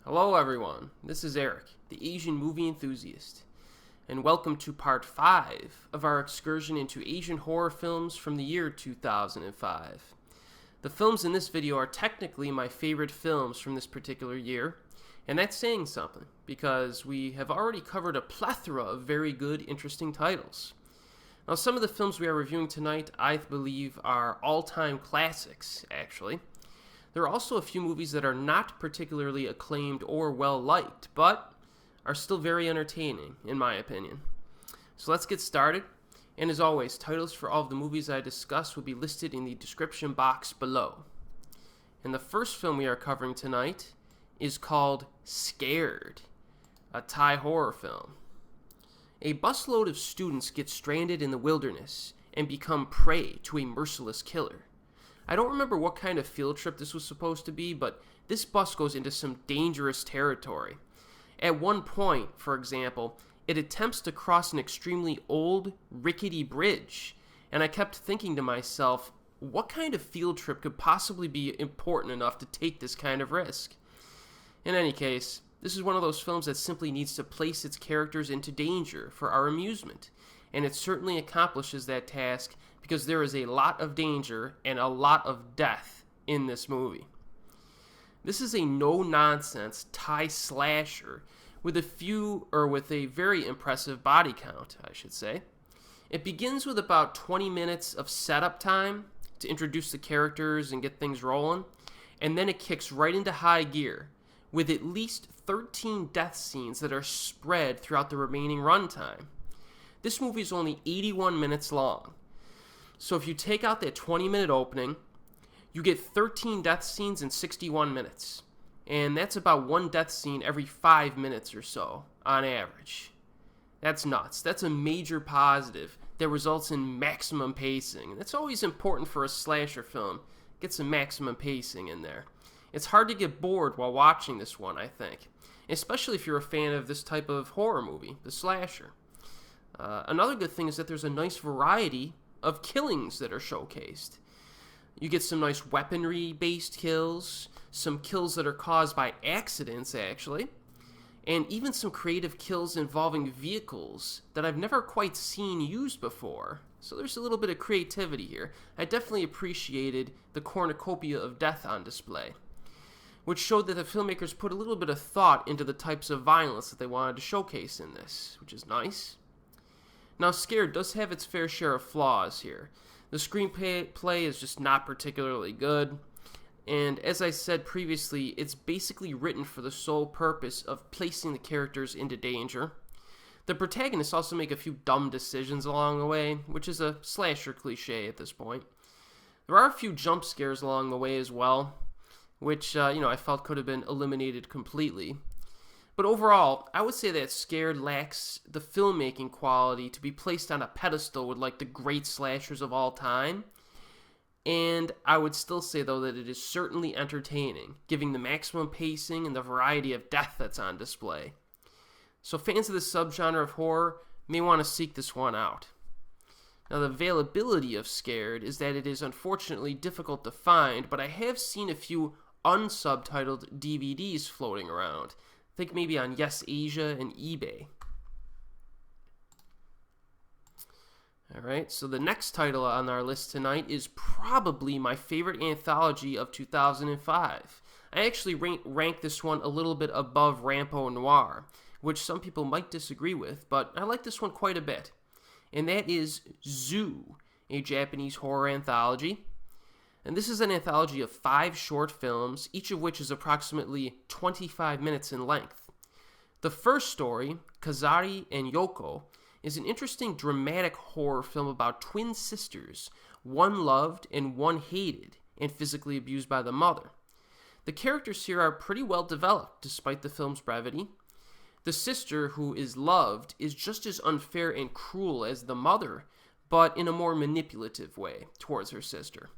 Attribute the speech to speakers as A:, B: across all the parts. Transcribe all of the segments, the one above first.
A: Hello everyone, this is Erik, the Asian movie enthusiast, and welcome to part 5 of our excursion into Asian horror films from the year 2005. The films in this video are technically my favorite films from this particular year, and that's saying something, because we have already covered a plethora of very good, interesting titles. Now, some of the films we are reviewing tonight, I believe, are all-time classics, actually. There are also a few movies that are not particularly acclaimed or well-liked, but are still very entertaining, in my opinion. So let's get started, and as always, titles for all of the movies I discuss will be listed in the description box below. And the first film we are covering tonight is called Scared, a Thai horror film. A busload of students get stranded in the wilderness and become prey to a merciless killer. I don't remember what kind of field trip this was supposed to be, but this bus goes into some dangerous territory. At one point, for example, it attempts to cross an extremely old, rickety bridge, and I kept thinking to myself, what kind of field trip could possibly be important enough to take this kind of risk? In any case, this is one of those films that simply needs to place its characters into danger for our amusement, and it certainly accomplishes that task because there is a lot of danger and a lot of death in this movie. This is a no-nonsense Thai slasher with a very impressive body count, I should say. It begins with about 20 minutes of setup time to introduce the characters and get things rolling, and then it kicks right into high gear with at least 13 death scenes that are spread throughout the remaining runtime. This movie is only 81 minutes long. So if you take out that 20-minute opening, you get 13 death scenes in 61 minutes. And that's about one death scene every 5 minutes or so, on average. That's nuts. That's a major positive that results in maximum pacing. That's always important for a slasher film. Get some maximum pacing in there. It's hard to get bored while watching this one, I think. Especially if you're a fan of this type of horror movie, the slasher. Another good thing is that there's a nice variety of killings that are showcased. You get some nice weaponry-based kills, some kills that are caused by accidents, actually, and even some creative kills involving vehicles that I've never quite seen used before. So there's a little bit of creativity here. I definitely appreciated the cornucopia of death on display, which showed that the filmmakers put a little bit of thought into the types of violence that they wanted to showcase in this, which is nice. Now, Scared does have its fair share of flaws here. The screenplay is just not particularly good, and as I said previously, it's basically written for the sole purpose of placing the characters into danger. The protagonists also make a few dumb decisions along the way, which is a slasher cliche at this point. There are a few jump scares along the way as well, which, I felt could have been eliminated completely. But overall, I would say that Scared lacks the filmmaking quality to be placed on a pedestal with like the great slashers of all time. And I would still say, though, that it is certainly entertaining, giving the maximum pacing and the variety of death that's on display. So fans of this subgenre of horror may want to seek this one out. Now, the availability of Scared is that it is unfortunately difficult to find, but I have seen a few unsubtitled DVDs floating around. I think maybe on Yes Asia and eBay. Alright, so the next title on our list tonight is probably my favorite anthology of 2005. I actually rank this one a little bit above Rampo Noir, which some people might disagree with, but I like this one quite a bit. And that is Zoo, a Japanese horror anthology. And this is an anthology of 5 short films, each of which is approximately 25 minutes in length. The first story, Kazari and Yoko, is an interesting dramatic horror film about twin sisters, one loved and one hated and physically abused by the mother. The characters here are pretty well developed despite the film's brevity. The sister, who is loved, is just as unfair and cruel as the mother, but in a more manipulative way towards her sister.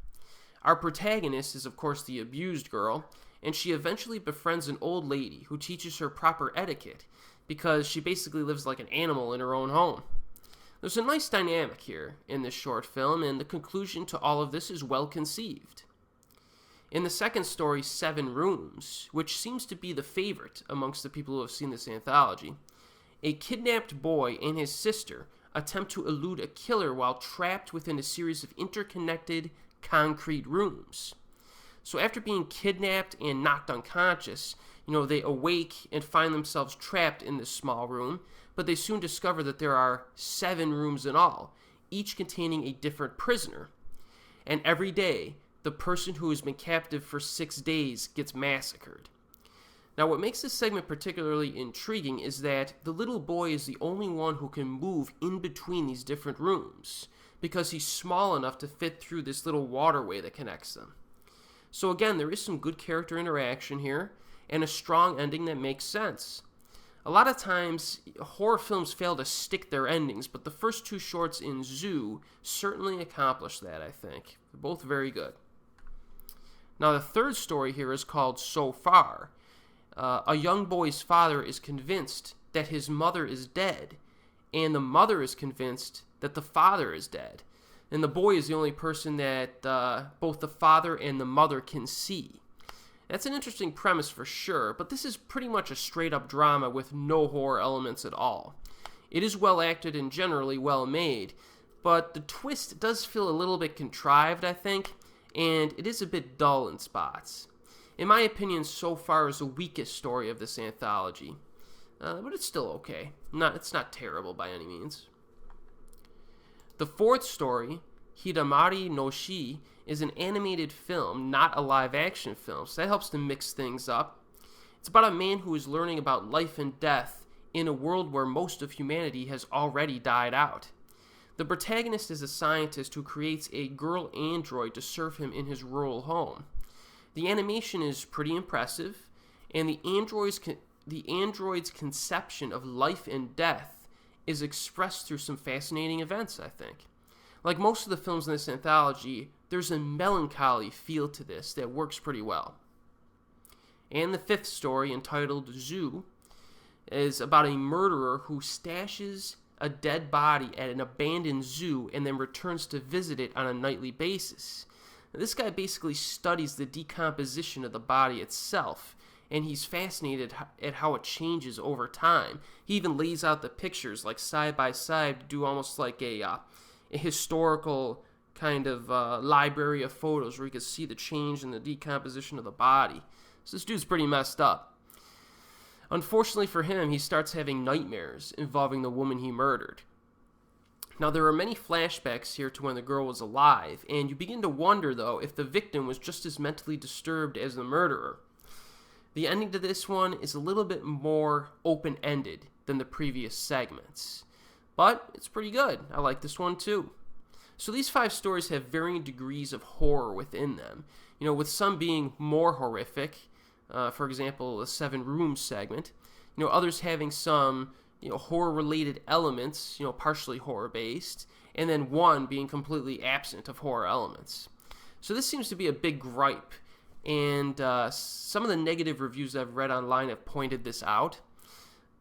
A: Our protagonist is, of course, the abused girl, and she eventually befriends an old lady who teaches her proper etiquette because she basically lives like an animal in her own home. There's a nice dynamic here in this short film, and the conclusion to all of this is well conceived. In the second story, Seven Rooms, which seems to be the favorite amongst the people who have seen this anthology, a kidnapped boy and his sister attempt to elude a killer while trapped within a series of interconnected concrete rooms. So after being kidnapped and knocked unconscious, they awake and find themselves trapped in this small room, but they soon discover that there are 7 rooms in all, each containing a different prisoner. And every day, the person who has been captive for 6 days gets massacred. Now, what makes this segment particularly intriguing is that the little boy is the only one who can move in between these different rooms, because he's small enough to fit through this little waterway that connects them. So again, there is some good character interaction here, and a strong ending that makes sense. A lot of times, horror films fail to stick their endings, but the first 2 shorts in Zoo certainly accomplish that, I think. They're both very good. Now, the third story here is called So Far. A young boy's father is convinced that his mother is dead, and the mother is convinced that the father is dead. And the boy is the only person that both the father and the mother can see. That's an interesting premise for sure, but this is pretty much a straight-up drama with no horror elements at all. It is well acted and generally well made, but the twist does feel a little bit contrived, I think, and it is a bit dull in spots. In my opinion, So Far is the weakest story of this anthology, but it's still okay. It's not terrible by any means. The fourth story, Hidamari no Shi, is an animated film, not a live-action film, so that helps to mix things up. It's about a man who is learning about life and death in a world where most of humanity has already died out. The protagonist is a scientist who creates a girl android to serve him in his rural home. The animation is pretty impressive, and the android's conception of life and death is expressed through some fascinating events, I think. Like most of the films in this anthology, there's a melancholy feel to this that works pretty well. And the fifth story, entitled Zoo, is about a murderer who stashes a dead body at an abandoned zoo and then returns to visit it on a nightly basis. Now, this guy basically studies the decomposition of the body itself, and he's fascinated at how it changes over time. He even lays out the pictures like side by side to do almost like a historical kind of library of photos where you can see the change in the decomposition of the body. So this dude's pretty messed up. Unfortunately for him, he starts having nightmares involving the woman he murdered. Now, there are many flashbacks here to when the girl was alive, and you begin to wonder, though, if the victim was just as mentally disturbed as the murderer. The ending to this one is a little bit more open-ended than the previous segments, but it's pretty good. I like this one, too. So these 5 stories have varying degrees of horror within them, with some being more horrific, for example, the 7 Rooms segment, others having some, horror-related elements, partially horror-based, and then one being completely absent of horror elements. So this seems to be a big gripe, and some of the negative reviews I've read online have pointed this out.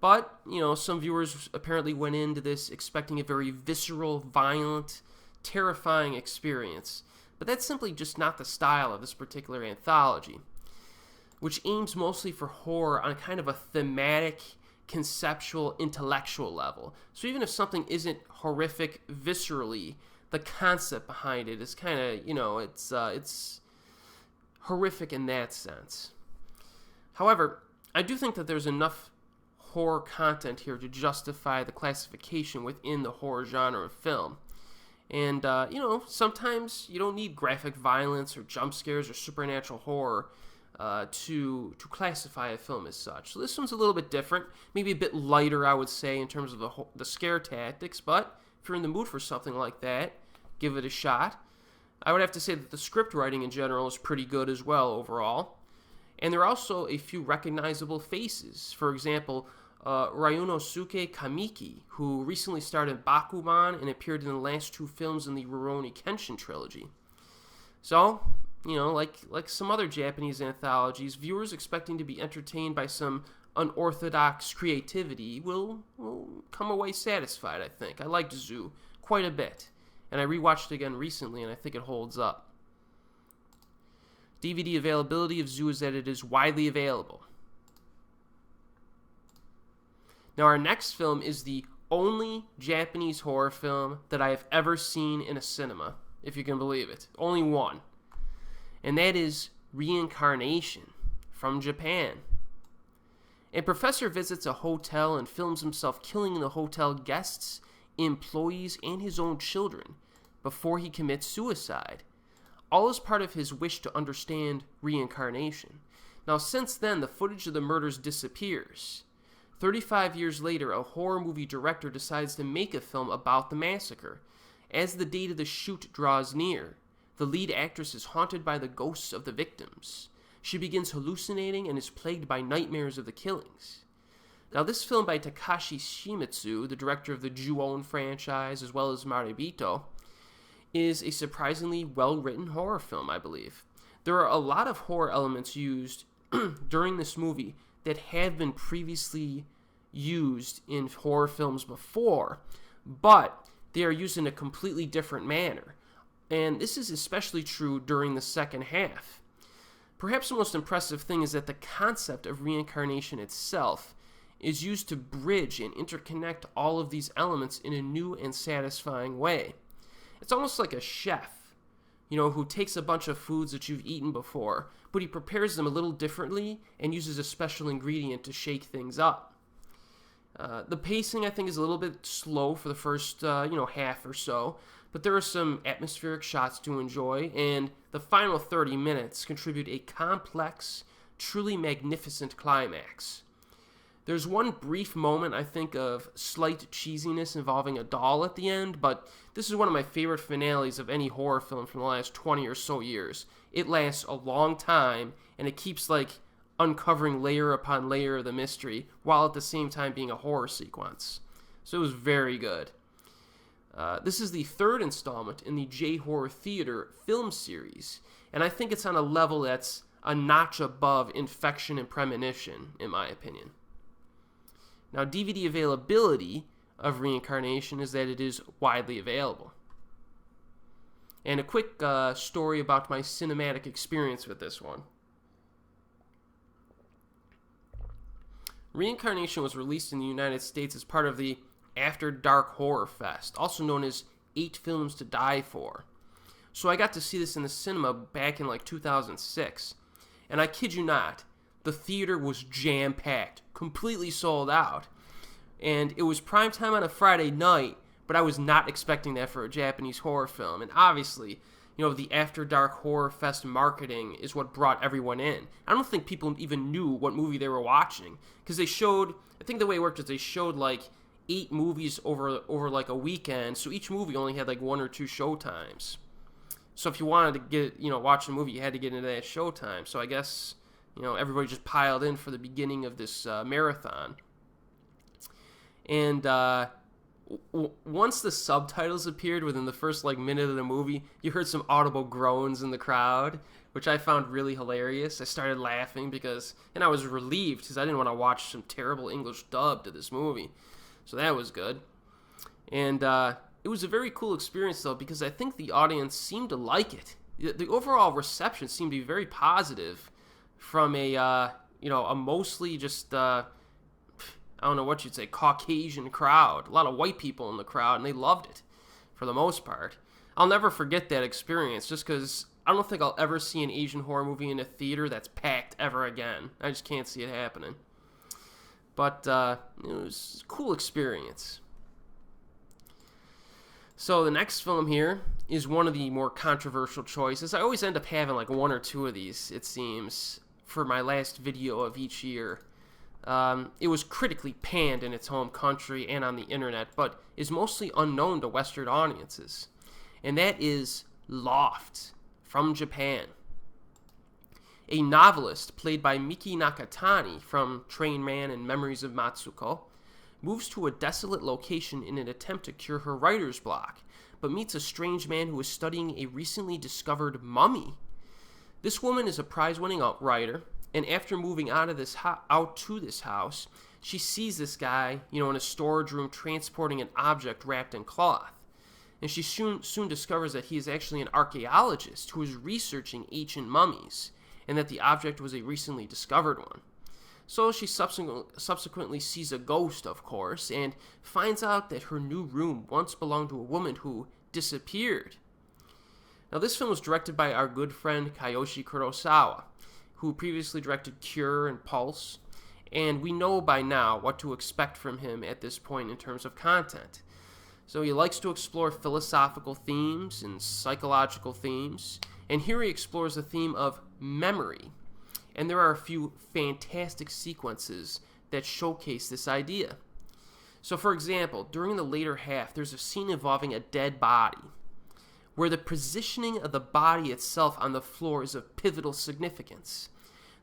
A: But, some viewers apparently went into this expecting a very visceral, violent, terrifying experience. But that's simply just not the style of this particular anthology, which aims mostly for horror on kind of a thematic, conceptual, intellectual level. So even if something isn't horrific viscerally, the concept behind it is kind of, it's horrific in that sense. However, I do think that there's enough horror content here to justify the classification within the horror genre of film. And, sometimes you don't need graphic violence or jump scares or supernatural horror to classify a film as such. So this one's a little bit different, maybe a bit lighter, I would say, in terms of the scare tactics, but if you're in the mood for something like that, give it a shot. I would have to say that the script writing in general is pretty good as well overall. And there are also a few recognizable faces. For example, Ryunosuke Kamiki, who recently starred in Bakuman and appeared in the last 2 films in the Rurouni Kenshin trilogy. So, like some other Japanese anthologies, viewers expecting to be entertained by some unorthodox creativity will come away satisfied, I think. I liked Zoo quite a bit, and I rewatched it again recently, and I think it holds up. DVD availability of Zoo is that it is widely available. Now our next film is the only Japanese horror film that I have ever seen in a cinema, if you can believe it. Only one. And that is Reincarnation from Japan. A professor visits a hotel and films himself killing the hotel guests, employees, and his own children before he commits suicide. All is part of his wish to understand reincarnation. Now, since then, the footage of the murders disappears. 35 years later, a horror movie director decides to make a film about the massacre. As the date of the shoot draws near, the lead actress is haunted by the ghosts of the victims. She begins hallucinating and is plagued by nightmares of the killings. Now, this film by Takashi Shimizu, the director of the Ju-On franchise, as well as Maribito, is a surprisingly well-written horror film, I believe. There are a lot of horror elements used during this movie that have been previously used in horror films before, but they are used in a completely different manner. And this is especially true during the second half. Perhaps the most impressive thing is that the concept of reincarnation itself is used to bridge and interconnect all of these elements in a new and satisfying way. It's almost like a chef, who takes a bunch of foods that you've eaten before, but he prepares them a little differently and uses a special ingredient to shake things up. The pacing, I think, is a little bit slow for the first, half or so, but there are some atmospheric shots to enjoy, and the final 30 minutes contribute a complex, truly magnificent climax. There's one brief moment, I think, of slight cheesiness involving a doll at the end, but this is one of my favorite finales of any horror film from the last 20 or so years. It lasts a long time, and it keeps, uncovering layer upon layer of the mystery, while at the same time being a horror sequence. So it was very good. This is the third installment in the J-Horror Theater film series, and I think it's on a level that's a notch above Infection and Premonition, in my opinion. Now, DVD availability of Reincarnation is that it is widely available. And a quick story about my cinematic experience with this one. Reincarnation was released in the United States as part of the After Dark Horror Fest, also known as 8 Films to Die For. So I got to see this in the cinema back in 2006. And I kid you not, the theater was jam-packed, completely sold out. And it was prime time on a Friday night, but I was not expecting that for a Japanese horror film. And obviously, the After Dark Horror Fest marketing is what brought everyone in. I don't think people even knew what movie they were watching, because they showed, I think the way it worked is they showed 8 movies over a weekend, so each movie only had 1 or 2 showtimes. So if you wanted to get, watch a movie, you had to get into that showtime. So I guess, everybody just piled in for the beginning of this marathon. And once the subtitles appeared within the first minute of the movie, you heard some audible groans in the crowd, which I found really hilarious. I started laughing and I was relieved because I didn't want to watch some terrible English dub to this movie. So that was good. And it was a very cool experience, though, because I think the audience seemed to like it. The overall reception seemed to be very positive from a mostly just, I don't know what you'd say, Caucasian crowd. A lot of white people in the crowd, and they loved it for the most part. I'll never forget that experience just because I don't think I'll ever see an Asian horror movie in a theater that's packed ever again. I just can't see it happening. But it was a cool experience. So the next film here is one of the more controversial choices. I always end up having 1 or 2 of these, it seems, for my last video of each year. It was critically panned in its home country and on the internet, but is mostly unknown to Western audiences. And that is Loft from Japan. A novelist played by Miki Nakatani from Train Man and Memories of Matsuko moves to a desolate location in an attempt to cure her writer's block, but meets a strange man who is studying a recently discovered mummy. This woman is a prize-winning writer, and after moving out to this house, she sees this guy, in a storage room transporting an object wrapped in cloth. and she soon discovers that he is actually an archaeologist who is researching ancient mummies, and that the object was a recently discovered one. So she subsequently sees a ghost, of course, and finds out that her new room once belonged to a woman who disappeared. Now, this film was directed by our good friend Kiyoshi Kurosawa, who previously directed Cure and Pulse, and we know by now what to expect from him at this point in terms of content. So he likes to explore philosophical themes and psychological themes, and here he explores the theme of memory. And there are a few fantastic sequences that showcase this idea. So for example, during the later half, there's a scene involving a dead body, where the positioning of the body itself on the floor is of pivotal significance.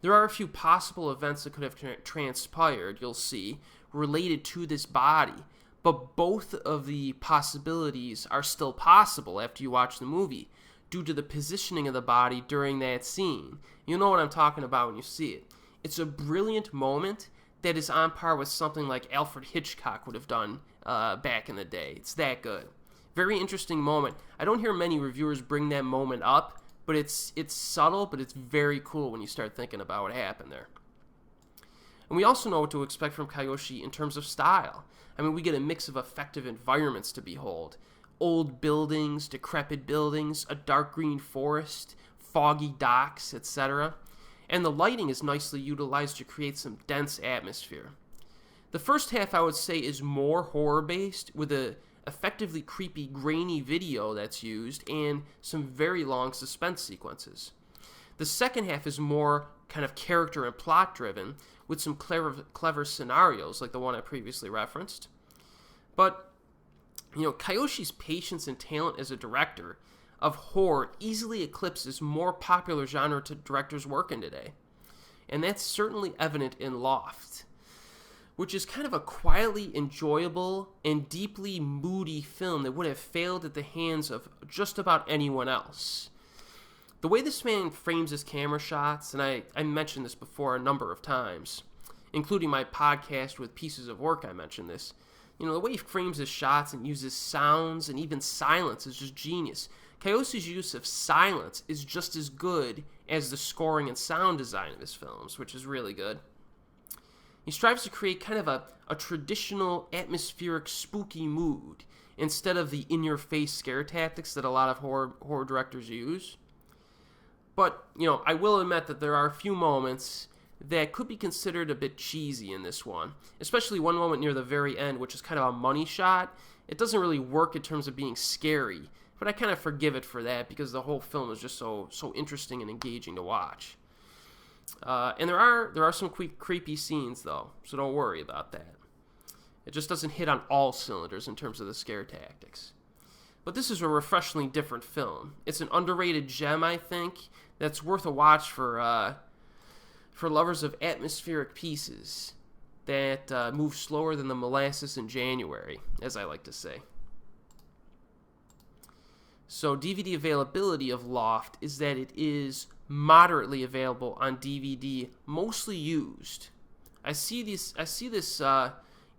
A: There are a few possible events that could have transpired, you'll see, related to this body, but both of the possibilities are still possible after you watch the movie, due to the positioning of the body during that scene. You'll know what I'm talking about when you see it. It's a brilliant moment that is on par with something like Alfred Hitchcock would have done back in the day. It's that good. Very interesting moment. I don't hear many reviewers bring that moment up, but it's subtle, but it's very cool when you start thinking about what happened there. And we also know what to expect from Kiyoshi in terms of style. I mean, we get a mix of effective environments to behold. Old buildings, decrepit buildings, a dark green forest, foggy docks, etc. And the lighting is nicely utilized to create some dense atmosphere. The first half, I would say, is more horror-based, with a effectively creepy, grainy video that's used, and some very long suspense sequences. The second half is more kind of character and plot-driven, with some clever scenarios, like the one I previously referenced. But Kiyoshi's patience and talent as a director of horror easily eclipses more popular genre directors working today. And that's certainly evident in Loft, which is kind of a quietly enjoyable and deeply moody film that would have failed at the hands of just about anyone else. The way this man frames his camera shots, and I mentioned this before a number of times, including my podcast with Pieces of Work, I mentioned this. The way he frames his shots and uses sounds and even silence is just genius. Kiyoshi's use of silence is just as good as the scoring and sound design of his films, which is really good. He strives to create kind of a traditional, atmospheric, spooky mood instead of the in-your-face scare tactics that a lot of horror directors use. But, I will admit that there are a few moments that could be considered a bit cheesy in this one, especially one moment near the very end, which is kind of a money shot. It doesn't really work in terms of being scary, but I kind of forgive it for that because the whole film is just so interesting and engaging to watch. And there are some creepy scenes, though, so don't worry about that. It just doesn't hit on all cylinders in terms of the scare tactics. But this is a refreshingly different film. It's an underrated gem, I think, that's worth a watch for lovers of atmospheric pieces that move slower than the molasses in January, as I like to say. So DVD availability of Loft is that it is moderately available on DVD, mostly used. I see this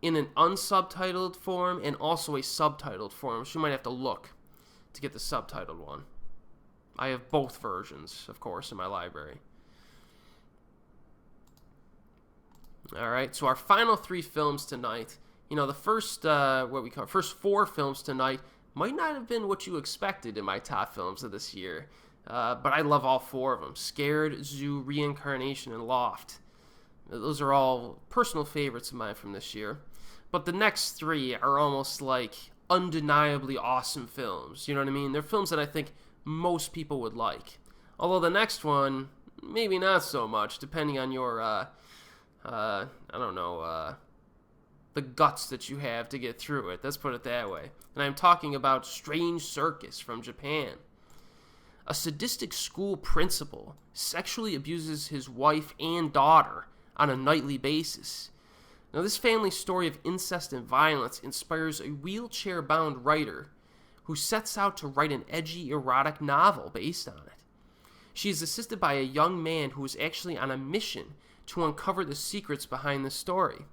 A: in an unsubtitled form and also a subtitled form, so you might have to look to get the subtitled one. I have both versions, of course, in my library. Alright, so our final three films tonight, the first four films tonight might not have been what you expected in my top films of this year, but I love all four of them: Scared, Zoo, Reincarnation, and Loft. Those are all personal favorites of mine from this year. But the next three are almost like undeniably awesome films. You know what I mean? They're films that I think most people would like. Although the next one, maybe not so much, depending on your, the guts that you have to get through it. Let's put it that way. And I'm talking about Strange Circus from Japan. A sadistic school principal sexually abuses his wife and daughter on a nightly basis. Now, this family story of incest and violence inspires a wheelchair-bound writer who sets out to write an edgy, erotic novel based on it. She is assisted by a young man who is actually on a mission to uncover the secrets behind the story.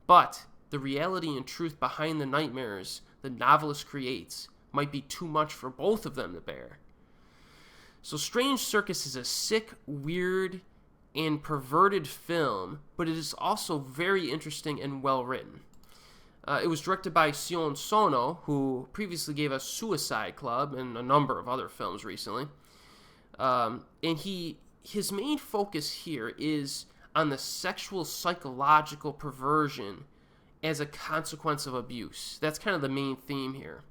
A: But the reality and truth behind the nightmares the novelist creates might be too much for both of them to bear. So Strange Circus is a sick, weird, and perverted film, but it is also very interesting and well written. It was directed by Sion Sono, who previously gave us Suicide Club and a number of other films recently. And his main focus here is on the sexual psychological perversion as a consequence of abuse. That's kind of the main theme here.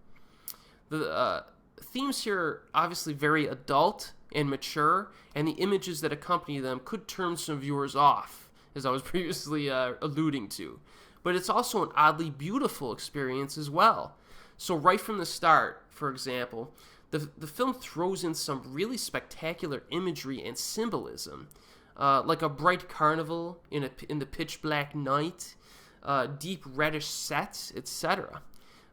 A: The themes here are obviously very adult and mature, and the images that accompany them could turn some viewers off, as I was previously alluding to. But it's also an oddly beautiful experience as well. So right from the start, for example, the film throws in some really spectacular imagery and symbolism, like a bright carnival in the pitch black night, deep reddish sets, etc.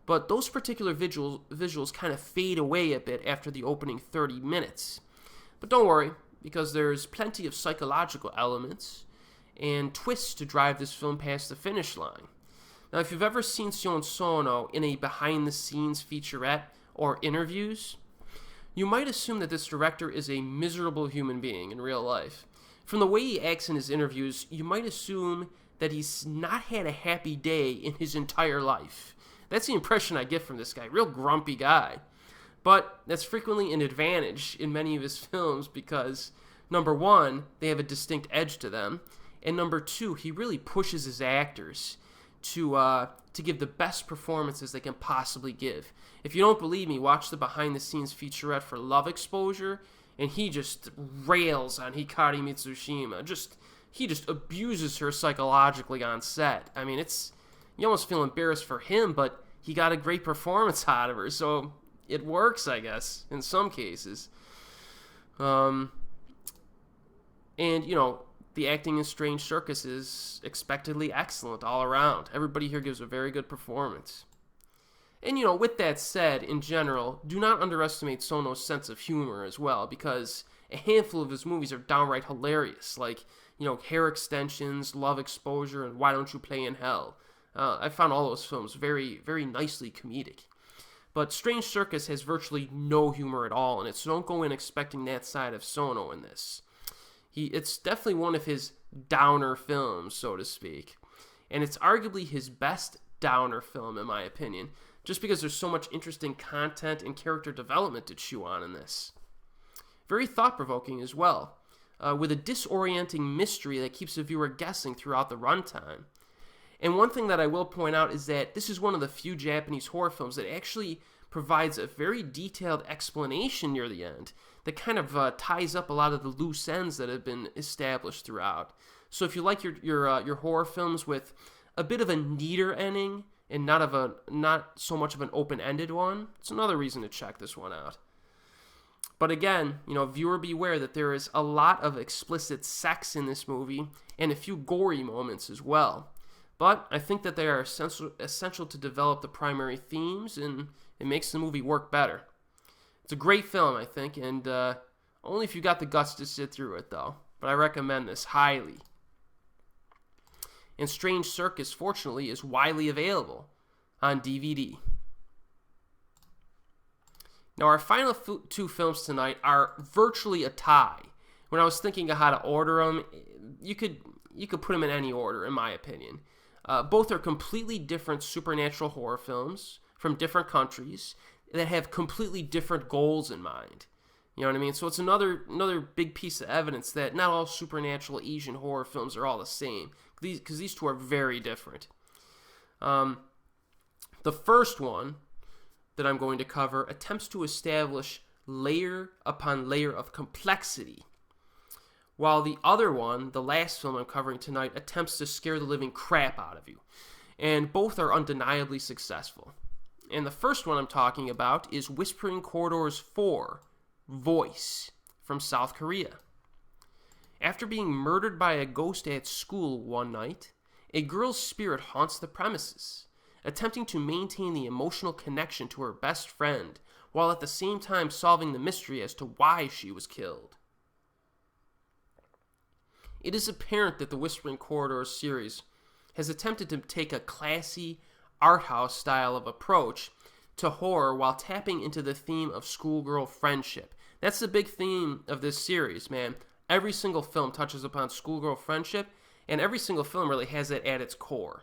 A: But those particular visuals kind of fade away a bit after the opening 30 minutes. But don't worry, because there's plenty of psychological elements and twists to drive this film past the finish line. Now, if you've ever seen Sion Sono in a behind-the-scenes featurette or interviews, you might assume that this director is a miserable human being in real life. From the way he acts in his interviews, you might assume that he's not had a happy day in his entire life. That's the impression I get from this guy, real grumpy guy. But that's frequently an advantage in many of his films because, number one, they have a distinct edge to them, and number two, he really pushes his actors to give the best performances they can possibly give. If you don't believe me, watch the behind-the-scenes featurette for Love Exposure, and he just rails on Hikari Mitsushima. He just abuses her psychologically on set. I mean, you almost feel embarrassed for him, but he got a great performance out of her, so it works, I guess, in some cases. And, the acting in Strange Circus is expectedly excellent all around. Everybody here gives a very good performance. And, with that said, in general, do not underestimate Sono's sense of humor as well, because a handful of his movies are downright hilarious, like, Hair Extensions, Love Exposure, and Why Don't You Play in Hell. I found all those films very, very nicely comedic. But Strange Circus has virtually no humor at all in it, so don't go in expecting that side of Sono in this. It's definitely one of his downer films, so to speak. And it's arguably his best downer film, in my opinion, just because there's so much interesting content and character development to chew on in this. Very thought-provoking as well, with a disorienting mystery that keeps the viewer guessing throughout the runtime. And one thing that I will point out is that this is one of the few Japanese horror films that actually provides a very detailed explanation near the end that kind of ties up a lot of the loose ends that have been established throughout. So if you like your horror films with a bit of a neater ending and not so much of an open-ended one, it's another reason to check this one out. But again, viewer beware that there is a lot of explicit sex in this movie and a few gory moments as well. But I think that they are essential to develop the primary themes, and it makes the movie work better. It's a great film, I think, and only if you got the guts to sit through it, though. But I recommend this highly. And Strange Circus, fortunately, is widely available on DVD. Now, our final two films tonight are virtually a tie. When I was thinking of how to order them, you could put them in any order, in my opinion. Both are completely different supernatural horror films from different countries that have completely different goals in mind. You know what I mean? So it's another big piece of evidence that not all supernatural Asian horror films are all the same, because these two are very different. The first one that I'm going to cover attempts to establish layer upon layer of complexity, while the other one, the last film I'm covering tonight, attempts to scare the living crap out of you. And both are undeniably successful. And the first one I'm talking about is Whispering Corridors 4, Voice, from South Korea. After being murdered by a ghost at school one night, a girl's spirit haunts the premises, attempting to maintain the emotional connection to her best friend, while at the same time solving the mystery as to why she was killed. It is apparent that the Whispering Corridors series has attempted to take a classy, art house style of approach to horror while tapping into the theme of schoolgirl friendship. That's the big theme of this series, man. Every single film touches upon schoolgirl friendship, and every single film really has it at its core.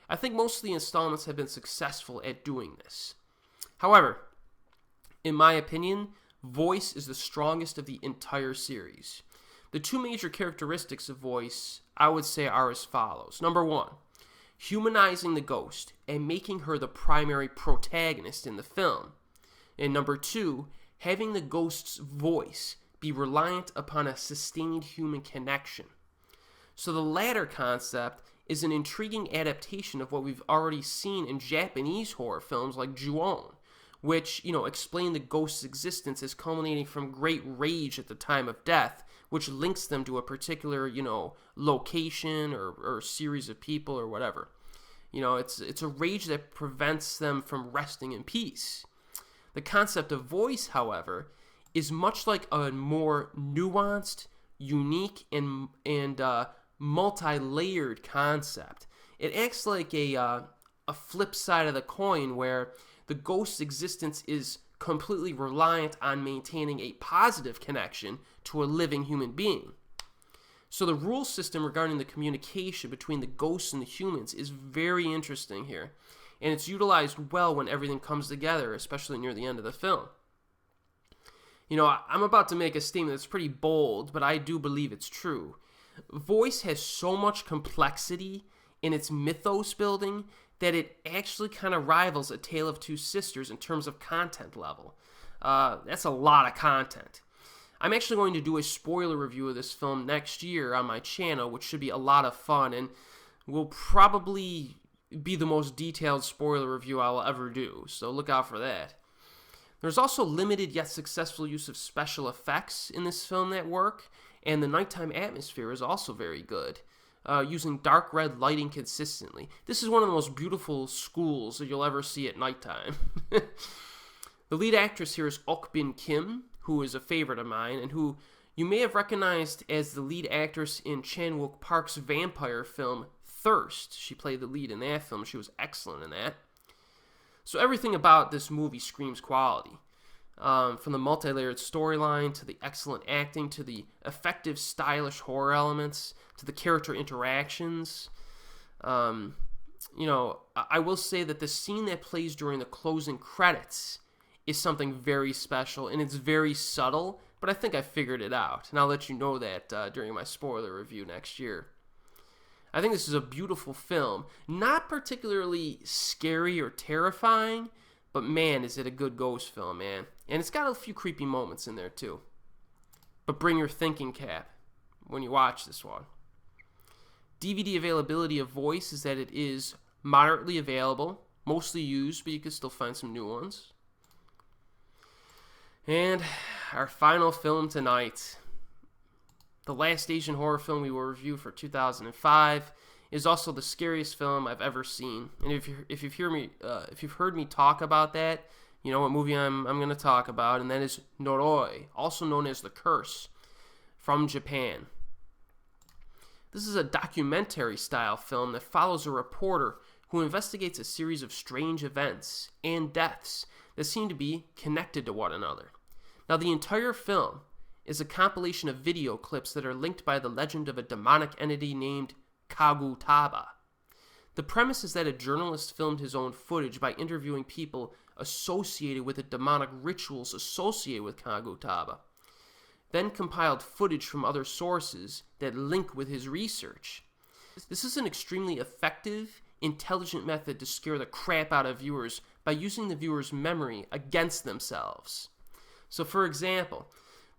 A: I think most of the installments have been successful at doing this. However, in my opinion, voice is the strongest of the entire series. The two major characteristics of voice, I would say, are as follows. Number one, humanizing the ghost and making her the primary protagonist in the film. And number two, having the ghost's voice be reliant upon a sustained human connection. So the latter concept is an intriguing adaptation of what we've already seen in Japanese horror films like Ju-on, which, explain the ghost's existence as culminating from great rage at the time of death, which links them to a particular, location or series of people or whatever. It's a rage that prevents them from resting in peace. The concept of voice, however, is much like a more nuanced, unique, and multi-layered concept. It acts like a flip side of the coin where the ghost's existence is completely reliant on maintaining a positive connection to a living human being. So the rule system regarding the communication between the ghosts and the humans is very interesting here, and it's utilized well when everything comes together, especially near the end of the film. I'm about to make a statement that's pretty bold, but I do believe it's true. Voice has so much complexity in its mythos building that it actually kind of rivals A Tale of Two Sisters in terms of content level. That's a lot of content. I'm actually going to do a spoiler review of this film next year on my channel, which should be a lot of fun, and will probably be the most detailed spoiler review I'll ever do, so look out for that. There's also limited yet successful use of special effects in this film that work, and the nighttime atmosphere is also very good, using dark red lighting consistently. This is one of the most beautiful schools that you'll ever see at nighttime. The lead actress here is Ok Bin Kim, who is a favorite of mine, and who you may have recognized as the lead actress in Chan Wook Park's vampire film Thirst. She played the lead in that film. She was excellent in that. So everything about this movie screams quality. From the multi-layered storyline, to the excellent acting, to the effective, stylish horror elements, to the character interactions. I will say that the scene that plays during the closing credits is something very special, and it's very subtle, but I think I figured it out, and I'll let you know that during my spoiler review next year. I think this is a beautiful film, not particularly scary or terrifying, but man, is it a good ghost film, man. And it's got a few creepy moments in there, too. But bring your thinking cap when you watch this one. DVD availability of Voice is that it is moderately available, mostly used, but you can still find some new ones. And our final film tonight, the last Asian horror film we will review for 2005, is also the scariest film I've ever seen. And if you've heard me talk about that, you know what movie I'm going to talk about, and that is Noroi, also known as The Curse, from Japan. This is a documentary-style film that follows a reporter who investigates a series of strange events and deaths that seem to be connected to one another. Now, the entire film is a compilation of video clips that are linked by the legend of a demonic entity named Kagutaba. The premise is that a journalist filmed his own footage by interviewing people associated with the demonic rituals associated with Kagutaba, then compiled footage from other sources that link with his research. This is an extremely effective, intelligent method to scare the crap out of viewers by using the viewer's memory against themselves. So, for example,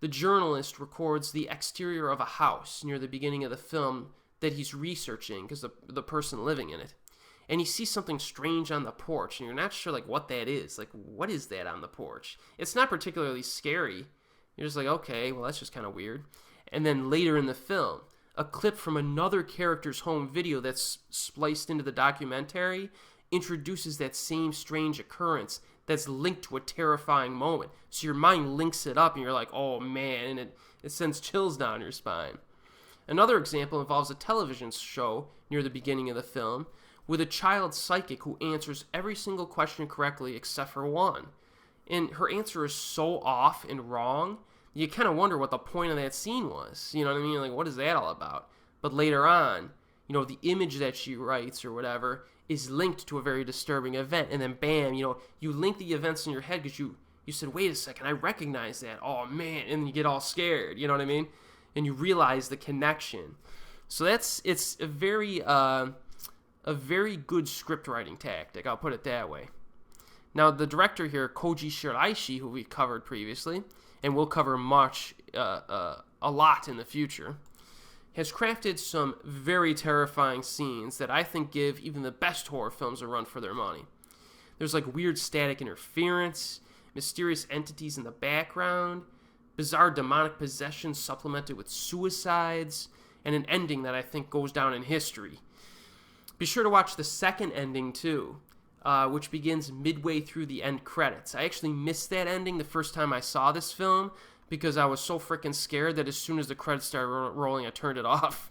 A: the journalist records the exterior of a house near the beginning of the film that he's researching, because the person living in it. And he sees something strange on the porch, and you're not sure what that is. What is that on the porch? It's not particularly scary. You're just like, okay, well, that's just kind of weird. And then later in the film, a clip from another character's home video that's spliced into the documentary introduces that same strange occurrence that's linked to a terrifying moment. So your mind links it up, and you're like, oh man, and it sends chills down your spine. Another example involves a television show near the beginning of the film, with a child psychic who answers every single question correctly except for one. And her answer is so off and wrong, you kind of wonder what the point of that scene was. You know what I mean? Like, what is that all about? But later on, you know, the image that she writes or whatever is linked to a very disturbing event. And then bam, you know, you link the events in your head because you said, wait a second, I recognize that. Oh, man. And you get all scared. You know what I mean? And you realize the connection. So it's a very good script writing tactic. I'll put it that way. Now, the director here, Koji Shiraishi, who we covered previously, and we'll cover a lot in the future, has crafted some very terrifying scenes that I think give even the best horror films a run for their money. There's like weird static interference, mysterious entities in the background, bizarre demonic possession supplemented with suicides, and an ending that I think goes down in history. Be sure to watch the second ending too, which begins midway through the end credits. I actually missed that ending the first time I saw this film because I was so freaking scared that as soon as the credits started rolling, I turned it off.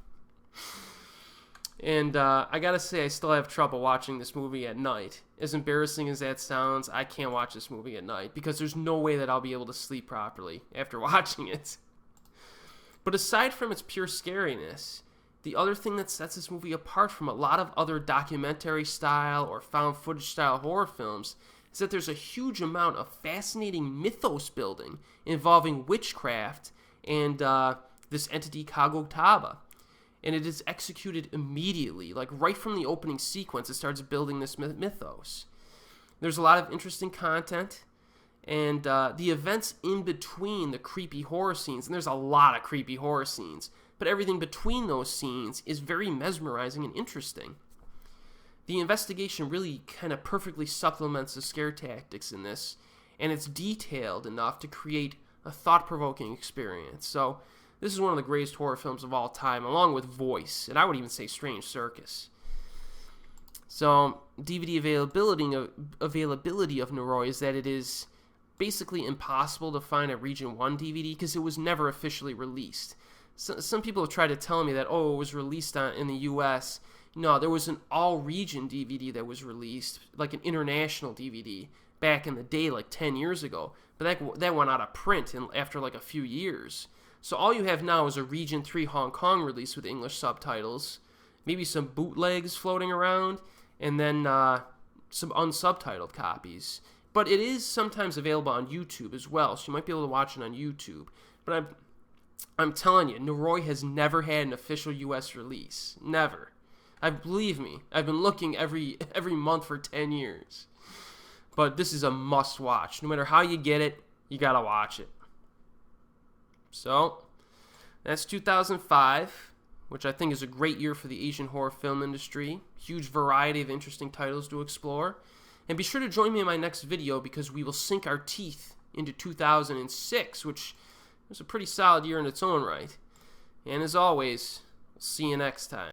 A: And I gotta say, I still have trouble watching this movie at night. As embarrassing as that sounds, I can't watch this movie at night because there's no way that I'll be able to sleep properly after watching it. But aside from its pure scariness, the other thing that sets this movie apart from a lot of other documentary style or found footage style horror films is that there's a huge amount of fascinating mythos building involving witchcraft and this entity Kagotaba. And it is executed immediately, like right from the opening sequence, it starts building this mythos. There's a lot of interesting content, and the events in between the creepy horror scenes, and there's a lot of creepy horror scenes, but everything between those scenes is very mesmerizing and interesting. The investigation really kind of perfectly supplements the scare tactics in this, and it's detailed enough to create a thought-provoking experience. So this is one of the greatest horror films of all time, along with Voice, and I would even say Strange Circus. So DVD availability of Noroi is that it is basically impossible to find a Region 1 DVD because it was never officially released. So, some people have tried to tell me that, oh, it was released in the U.S. No, there was an all-region DVD that was released, like an international DVD, back in the day, like 10 years ago. But that went out of print after like a few years. So all you have now is a Region 3 Hong Kong release with English subtitles, maybe some bootlegs floating around, and then some unsubtitled copies. But it is sometimes available on YouTube as well, so you might be able to watch it on YouTube. But I'm telling you, Noroi has never had an official U.S. release. Never. Believe me, I've been looking every month for 10 years. But this is a must-watch. No matter how you get it, you gotta watch it. So, that's 2005, which I think is a great year for the Asian horror film industry. Huge variety of interesting titles to explore. And be sure to join me in my next video because we will sink our teeth into 2006, which was a pretty solid year in its own right. And as always, we'll see you next time.